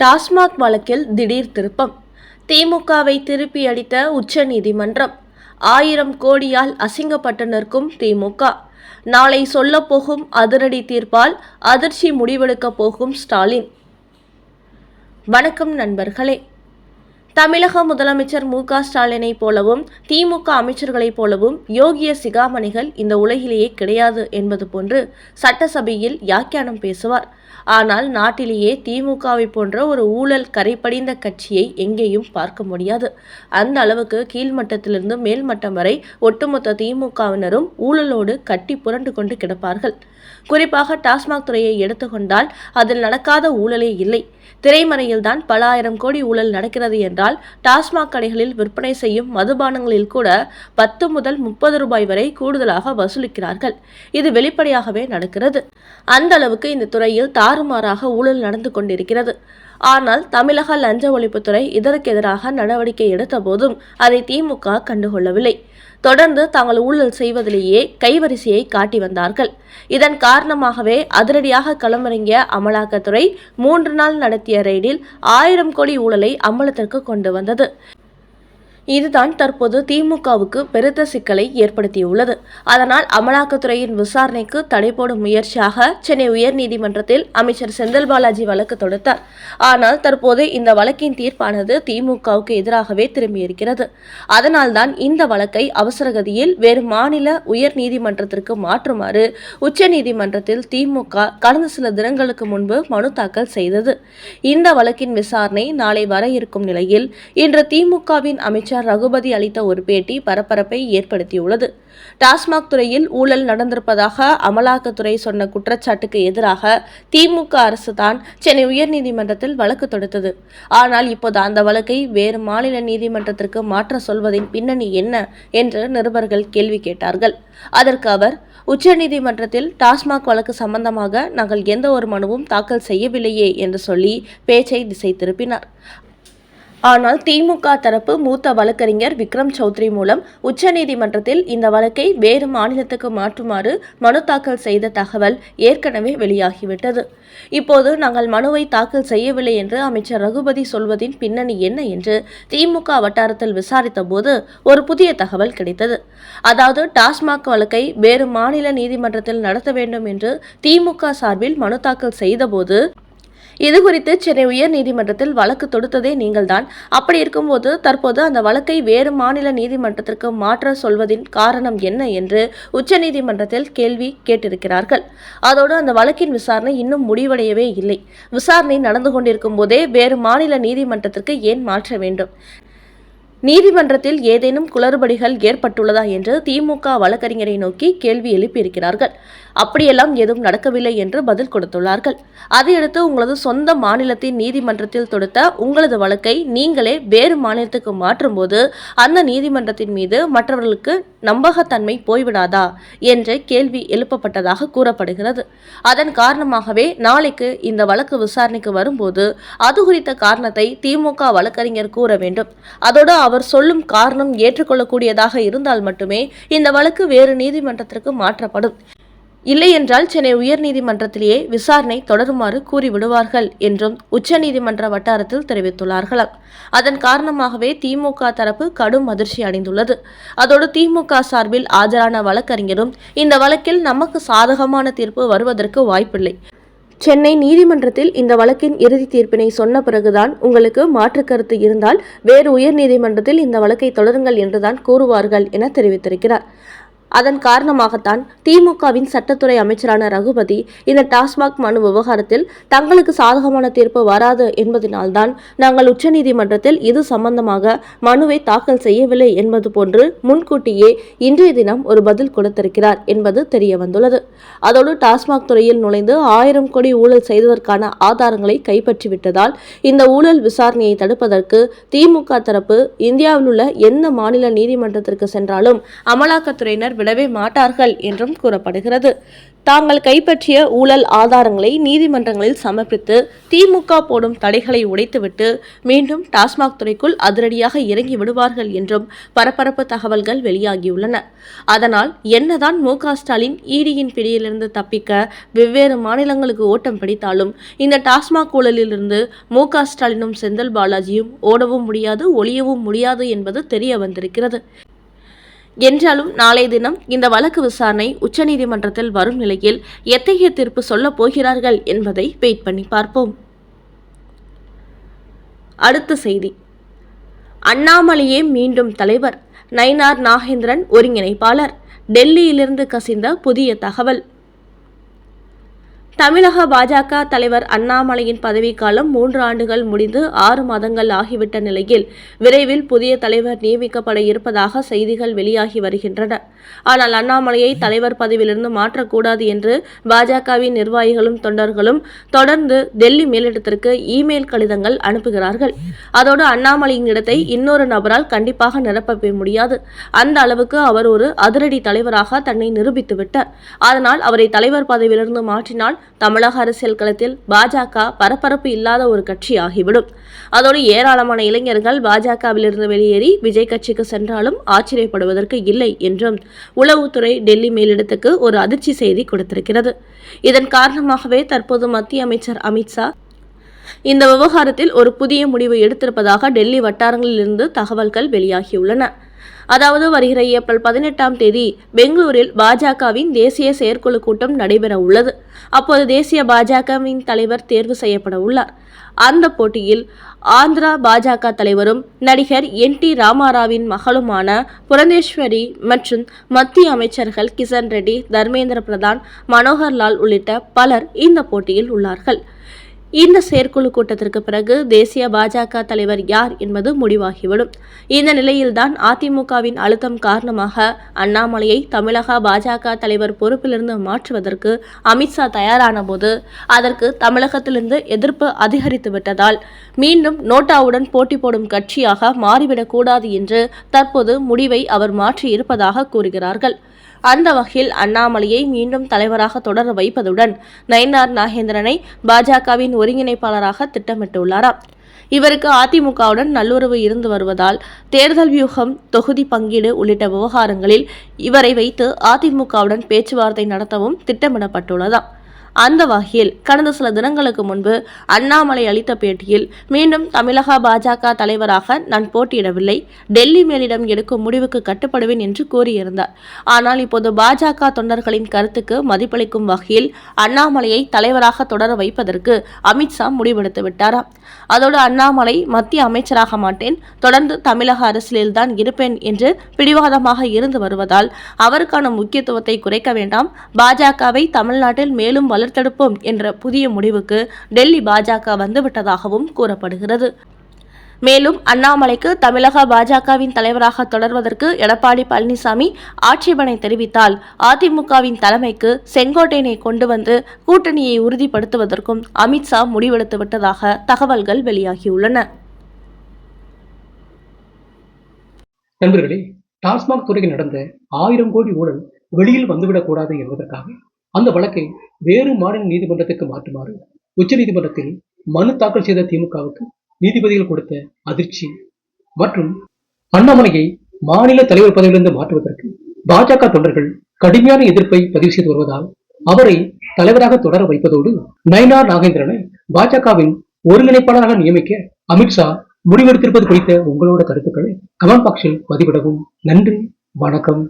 டாஸ்மாக் வழக்கில் திடீர் திருப்பம். திமுகவை திருப்பி அடித்த உச்சநீதிமன்றம். 1000 கோடியால் அசிங்கப்பட்டு நிற்கும் திமுக. நாளை சொல்லப்போகும் அதிரடி தீர்ப்பால் அதிர்ச்சி முடிவெடுக்கப் போகும் ஸ்டாலின். வணக்கம் நண்பர்களே. தமிழக முதலமைச்சர் மு.க. ஸ்டாலினை போலவும் திமுக அமைச்சர்களைப் போலவும் யோகிய சிகாமணிகள் இந்த உலகிலேயே கிடையாது என்பது போன்று சட்டசபையில் வியாக்கியானம் பேசுவார். ஆனால் நாட்டிலேயே திமுகவை போன்ற ஒரு ஊழல் கரைபடிந்த கட்சியை எங்கேயும் பார்க்க முடியாது. அந்த அளவுக்கு கீழ்மட்டத்திலிருந்து மேல்மட்டம் வரை ஒட்டுமொத்த திமுகவினரும் ஊழலோடு கட்டி புரண்டு கொண்டு கிடப்பார்கள். குறிப்பாக டாஸ்மாக் துறையை எடுத்துக்கொண்டால் அதில் நடக்காத ஊழலே இல்லை. திரைமறையில்தான் பல ஆயிரம் கோடி ஊழல் நடக்கிறது என்றால் டாஸ்மாக் கடைகளில் விற்பனை செய்யும் மதுபானங்களில் கூட 10 முதல் 30 ரூபாய் வரை கூடுதலாக வசூலிக்கிறார்கள். இது வெளிப்படையாகவே நடக்கிறது. அந்த அளவுக்கு இந்த துறையில் தாறுமாறாக ஊழல் நடந்து கொண்டிருக்கிறது. ஆனால் தமிழக லஞ்ச ஒழிப்புத்துறை இதற்கு எதிராக நடவடிக்கை எடுத்த போதும் அதை திமுக கண்டுகொள்ளவில்லை. தொடர்ந்து தாங்கள் ஊழல் செய்வதிலேயே கைவரிசையை காட்டி வந்தார்கள். இதன் காரணமாகவே அதிரடியாக களமிறங்கிய அமலாக்கத்துறை 3 நாள் நடத்திய ரெய்டில் 1000 கோடி ஊழலை அம்பலத்திற்கு கொண்டு வந்தது. இதுதான் தற்போது திமுகவுக்கு பெருத்த சிக்கலை ஏற்படுத்தியுள்ளது. அதனால் அமலாக்கத்துறையின் விசாரணைக்கு தடை போடும் முயற்சியாக சென்னை உயர்நீதிமன்றத்தில் அமைச்சர் செந்தில் பாலாஜி வழக்கு தொடுத்தார். ஆனால் தற்போது இந்த வழக்கின் தீர்ப்பானது திமுகவுக்கு எதிராகவே திரும்பியிருக்கிறது. அதனால்தான் இந்த வழக்கை அவசரகதியில் வேறு மாநில உயர் நீதிமன்றத்திற்கு மாற்றுமாறு உச்சநீதிமன்றத்தில் திமுக கடந்த சில தினங்களுக்கு முன்பு மனு தாக்கல் செய்தது. இந்த வழக்கின் விசாரணை நாளை வர இருக்கும் நிலையில் இன்று திமுகவின் அமைச்சர் ரகுபதி அளித்த ஒரு பேட்டி பரபரப்பை ஏற்படுத்தியுள்ளது. டாஸ்மாக் துறையில் ஊழல் நடந்திருப்பதாக அமலாக்கத்துறை சொன்ன குற்றச்சாட்டுக்கு எதிராக திமுக அரசு தான் சென்னை உயர்நீதிமன்றத்தில் வழக்கு தொடுத்தது. ஆனால் இப்போது அந்த வழக்கை வேறு மாநில நீதிமன்றத்திற்கு மாற்ற சொல்வதின் பின்னணி என்ன என்று நிருபர்கள் கேள்வி கேட்டார்கள். அதற்கு அவர், உச்சநீதிமன்றத்தில் டாஸ்மாக் வழக்கு சம்பந்தமாக நாங்கள் எந்த ஒரு மனுவும் தாக்கல் செய்யவில்லையே என்று சொல்லி பேச்சை திசை திருப்பினார். ஆனால் திமுக தரப்பு மூத்த வழக்கறிஞர் விக்ரம் சௌத்ரி மூலம் உச்சநீதிமன்றத்தில் இந்த வழக்கை வேறு மாநிலத்துக்கு மாற்றுமாறு மனு தாக்கல் செய்த தகவல் ஏற்கனவே வெளியாகிவிட்டது. இப்போது நாங்கள் மனுவை தாக்கல் செய்யவில்லை என்று அமைச்சர் ரகுபதி சொல்வதின் பின்னணி என்ன என்று திமுக வட்டாரத்தில் விசாரித்த போது ஒரு புதிய தகவல் கிடைத்தது. அதாவது டாஸ்மாக் வழக்கை வேறு மாநில நீதிமன்றத்தில் நடத்த வேண்டும் என்று திமுக சார்பில் மனு தாக்கல் செய்தபோது இதுகுறித்து சென்னை உயர் நீதிமன்றத்தில் வழக்கு தொடுத்ததே நீங்கள்தான். அப்படி இருக்கும்போது தற்போது அந்த வழக்கை வேறு மாநில நீதிமன்றத்திற்கு மாற்ற சொல்வதின் காரணம் என்ன என்று உச்சநீதிமன்றத்தில் கேள்வி கேட்டிருக்கிறார்கள். அதோடு அந்த வழக்கின் விசாரணை இன்னும் முடிவடையவே இல்லை. விசாரணை நடந்து கொண்டிருக்கும் போதே வேறு மாநில நீதிமன்றத்திற்கு ஏன் மாற்ற வேண்டும்? நீதிமன்றத்தில் ஏதேனும் குளறுபடிகள் ஏற்பட்டுள்ளதா என்று திமுக வழக்கறிஞரை நோக்கி கேள்வி எழுப்பியிருக்கிறார்கள். அப்படியெல்லாம் எதுவும் நடக்கவில்லை என்று பதில் கொடுத்துள்ளார்கள். அதையடுத்து உங்களது சொந்த மாநிலத்தின் நீதிமன்றத்தில் தொடுத்த உங்களது வழக்கை நீங்களே வேறு மாநிலத்துக்கு மாற்றும் போது அந்த நீதிமன்றத்தின் மீது மற்றவர்களுக்கு நம்பகத்தன்மை போய்விடாதா என்ற கேள்வி எழுப்பப்பட்டதாக கூறப்படுகிறது. அதன் காரணமாகவே நாளைக்கு இந்த வழக்கு விசாரணைக்கு வரும்போது அது குறித்த காரணத்தை திமுக வழக்கறிஞர் கூற வேண்டும். அதோடு அவர் சொல்லும் காரணம் ஏற்றுக்கொள்ளக்கூடியதாக இருந்தால் மட்டுமே இந்த வழக்கு வேறு நீதிமன்றத்திற்கு மாற்றப்படும். இல்லை என்றால் சென்னை உயர்நீதிமன்றத்திலேயே விசாரணை தொடருமாறு கூறிவிடுவார்கள் என்றும் உச்சநீதிமன்ற வட்டாரத்தில் தெரிவித்துள்ளார்களாம். அதன் காரணமாகவே திமுக தரப்பு கடும் அதிர்ச்சி அடைந்துள்ளது. அதோடு திமுக சார்பில் ஆஜரான வழக்கறிஞரும் இந்த வழக்கில் நமக்கு சாதகமான தீர்ப்பு வருவதற்கு வாய்ப்பில்லை. சென்னை நீதிமன்றத்தில் இந்த வழக்கின் இறுதி தீர்ப்பினை சொன்ன பிறகுதான் உங்களுக்கு மாற்று கருத்து இருந்தால் வேறு உயர் நீதிமன்றத்தில் இந்த வழக்கை தொடருங்கள் என்றுதான் கூறுவார்கள் என தெரிவித்திருக்கிறார். அதன் காரணமாகத்தான் திமுகவின் சட்டத்துறை அமைச்சரான ரகுபதி இந்த டாஸ்மாக் மனு விவகாரத்தில் தங்களுக்கு சாதகமான தீர்ப்பு வராது என்பதனால்தான் நாங்கள் உச்சநீதிமன்றத்தில் இது சம்பந்தமாக மனுவை தாக்கல் செய்யவில்லை என்பது போன்று முன்கூட்டியே இன்றைய தினம் ஒரு பதில் கொடுத்திருக்கிறார் என்பது தெரிய வந்துள்ளது. அதோடு டாஸ்மாக் துறையில் நுழைந்து 1000 கோடி ஊழல் செய்ததற்கான ஆதாரங்களை கைப்பற்றிவிட்டதால் இந்த ஊழல் விசாரணையை தடுப்பதற்கு திமுக தரப்பு இந்தியாவில் உள்ள எந்த மாநில நீதிமன்றத்திற்கு சென்றாலும் அமலாக்கத்துறையினர் விடவே மாட்டார்கள் என்றும் கூறப்படுகிறது. தாங்கள் கைப்பற்றிய ஊழல் ஆதாரங்களை நீதிமன்றங்களில் சமர்ப்பித்து திமுக போடும் தடைகளை உடைத்துவிட்டு மீண்டும் டாஸ்மாக் துறைக்குள் அதிரடியாக இறங்கி விடுவார்கள் என்றும் பரபரப்பு தகவல்கள் வெளியாகியுள்ளன. அதனால் என்னதான் மு.க. ஸ்டாலின் ஈடியின் பிடியிலிருந்து தப்பிக்க வெவ்வேறு மாநிலங்களுக்கு ஓட்டம் பிடித்தாலும் இந்த டாஸ்மாக் ஊழலிலிருந்து மு.க. ஸ்டாலினும் செந்தில் பாலாஜியும் ஓடவும் முடியாது, ஒளியவும் முடியாது என்பது தெரிய வந்திருக்கிறது. என்றாலும் நாளைய தினம் இந்த வழக்கு விசாரணை உச்சநீதிமன்றத்தில் வரும் நிலையில் எத்தகைய தீர்ப்பு சொல்லப் போகிறார்கள் என்பதை வெயிட் பண்ணி பார்ப்போம். அடுத்த செய்தி, அண்ணாமலையே மீண்டும் தலைவர், நயினார் நாகேந்திரன் ஒருங்கிணைப்பாளர், டெல்லியிலிருந்து கசிந்த புதிய தகவல். தமிழக பாஜக தலைவர் அண்ணாமலையின் பதவிக்காலம் 3 ஆண்டுகள் முடிந்து 6 மாதங்கள் ஆகிவிட்ட நிலையில் விரைவில் புதிய தலைவர் நியமிக்கப்பட இருப்பதாக செய்திகள் வெளியாகி வருகின்றன. ஆனால் அண்ணாமலையை தலைவர் பதவியிலிருந்து மாற்றக்கூடாது என்று பாஜகவின் நிர்வாகிகளும் தொண்டர்களும் தொடர்ந்து டெல்லி மேலிடத்திற்கு இமெயில் கடிதங்கள் அனுப்புகிறார்கள். அதோடு அண்ணாமலையின் இடத்தை இன்னொரு நபரால் கண்டிப்பாக நிரப்ப முடியாது. அந்த அளவுக்கு அவர் ஒரு அதிரடி தலைவராக தன்னை நிரூபித்துவிட்டார். அதனால் அவரை தலைவர் பதவியிலிருந்து மாற்றினால் தமிழக அரசியல் களத்தில் பாஜக பரபரப்பு இல்லாத ஒரு கட்சி ஆகிவிடும். அதோடு ஏராளமான இளைஞர்கள் பாஜகவிலிருந்து வெளியேறி விஜய் கட்சிக்கு சென்றாலும் ஆச்சரியப்படுவதற்கு இல்லை என்றும் உளவுத்துறை டெல்லி மேலிடத்துக்கு ஒரு அதிர்ச்சி செய்தி கொடுத்திருக்கிறது. இதன் காரணமாகவே தற்போது மத்திய அமைச்சர் அமித்ஷா இந்த விவகாரத்தில் ஒரு புதிய முடிவு எடுத்திருப்பதாக டெல்லி வட்டாரங்களிலிருந்து தகவல்கள் வெளியாகியுள்ளன. அதாவது வருகிற ஏப்ரல் 18ஆம் தேதி பெங்களூரில் பாஜகவின் தேசிய செயற்குழு கூட்டம் நடைபெற உள்ளது. அப்போது தேசிய பாஜகவின் தலைவர் தேர்வு செய்யப்பட உள்ளார். அந்த போட்டியில் ஆந்திரா பாஜக தலைவரும் நடிகர் NT ராமாராவின் மகளுமான புரந்தேஸ்வரி மற்றும் மத்திய அமைச்சர்கள் கிஷன் ரெட்டி, தர்மேந்திர பிரதான், மனோகர் லால் உள்ளிட்ட பலர் இந்த போட்டியில் உள்ளார்கள். இந்த செயற்குழு கூட்டத்திற்கு பிறகு தேசிய பாஜக தலைவர் யார் என்பது முடிவாகிவிடும். இந்த நிலையில்தான் அதிமுகவின் அழுத்தம் காரணமாக அண்ணாமலையை தமிழக பாஜக தலைவர் பொறுப்பிலிருந்து மாற்றுவதற்கு அமித்ஷா தயாரான போது அதற்கு தமிழகத்திலிருந்து எதிர்ப்பு அதிகரித்து விட்டதால் மீண்டும் நோட்டாவுடன் போட்டி போடும் கட்சியாக மாறிவிடக்கூடாது என்று தற்போது முடிவை அவர் மாற்றியிருப்பதாக கூறுகிறார்கள். அந்த வகையில் அண்ணாமலையை மீண்டும் தலைவராக தொடர வைப்பதுடன் நயினார் நாகேந்திரனை பாஜகவின் ஒருங்கிணைப்பாளராக திட்டமிட்டுள்ளாராம். இவருக்கு அதிமுகவுடன் நல்லுறவு இருந்து வருவதால் தேர்தல் வியூகம், தொகுதி பங்கீடு உள்ளிட்ட விவகாரங்களில் இவரை வைத்து அதிமுகவுடன் பேச்சுவார்த்தை நடத்தவும் திட்டமிடப்பட்டுள்ளதாம். அந்த வகையில் கடந்த சில தினங்களுக்கு முன்பு அண்ணாமலை அளித்த பேட்டியில் மீண்டும் தமிழக பாஜக தலைவராக நான் போட்டியிடவில்லை, டெல்லி மேலிடம் எடுக்கும் முடிவுக்கு கட்டுப்படுவேன் என்று கூறியிருந்தார். ஆனால் இப்போது பாஜக தொண்டர்களின் கருத்துக்கு மதிப்பளிக்கும் வகையில் அண்ணாமலையை தலைவராக தொடர வைப்பதற்கு அமித்ஷா முடிவெடுத்து விட்டாராம். அதோடு அண்ணாமலை மத்திய அமைச்சராக மாட்டேன், தொடர்ந்து தமிழக அரசியலில்தான் இருப்பேன் என்று பிடிவாதமாக இருந்து வருவதால் அவருக்கான முக்கியத்துவத்தை குறைக்க வேண்டாம், பாஜகவை தமிழ்நாட்டில் மேலும் வளர்த்தெடுப்போம் என்ற புதிய முடிவுக்கு டெல்லி பாஜக வந்துவிட்டதாகவும் கூறப்படுகிறது. மேலும் அண்ணாமலைக்கு தமிழக பாஜகவின் தலைவராக தொடர்வதற்கு எடப்பாடி பழனிசாமி ஆட்சேபனை தெரிவித்தால் அதிமுகவின் தலைமைக்கு செங்கோட்டையனை கொண்டு வந்து கூட்டணியை உறுதிப்படுத்துவதற்கும் அமித்ஷா முடிவெடுத்து விட்டதாக தகவல்கள் வெளியாகியுள்ளன. நண்பர்களே, டாஸ்மாக் துறையில் நடந்த 1000 கோடி ஊழல் வெளியில் வந்துவிடக்கூடாது என்பதற்காக அந்த வழக்கை வேறு மாநில நீதிமன்றத்துக்கு மாற்றுமாறு உச்சநீதிமன்றத்தில் மனு தாக்கல் செய்த திமுகவுக்கு நீதிபதிகள் கொடுத்த அதிர்ச்சி மற்றும் அண்ணாமலையை மாநில தலைவர் பதவியிலிருந்து மாற்றுவதற்கு பாஜக தொண்டர்கள் கடுமையான எதிர்ப்பை பதிவு செய்து வருவதால் அவரை தலைவராக தொடர வைப்பதோடு நயினார் நாகேந்திரனை பாஜகவின் ஒருங்கிணைப்பாளராக நியமிக்க அமித்ஷா முடிவெடுத்திருப்பது குறித்த உங்களோட கருத்துக்களை கமெண்ட் பாக்ஸில் பதிவிடவும். நன்றி, வணக்கம்.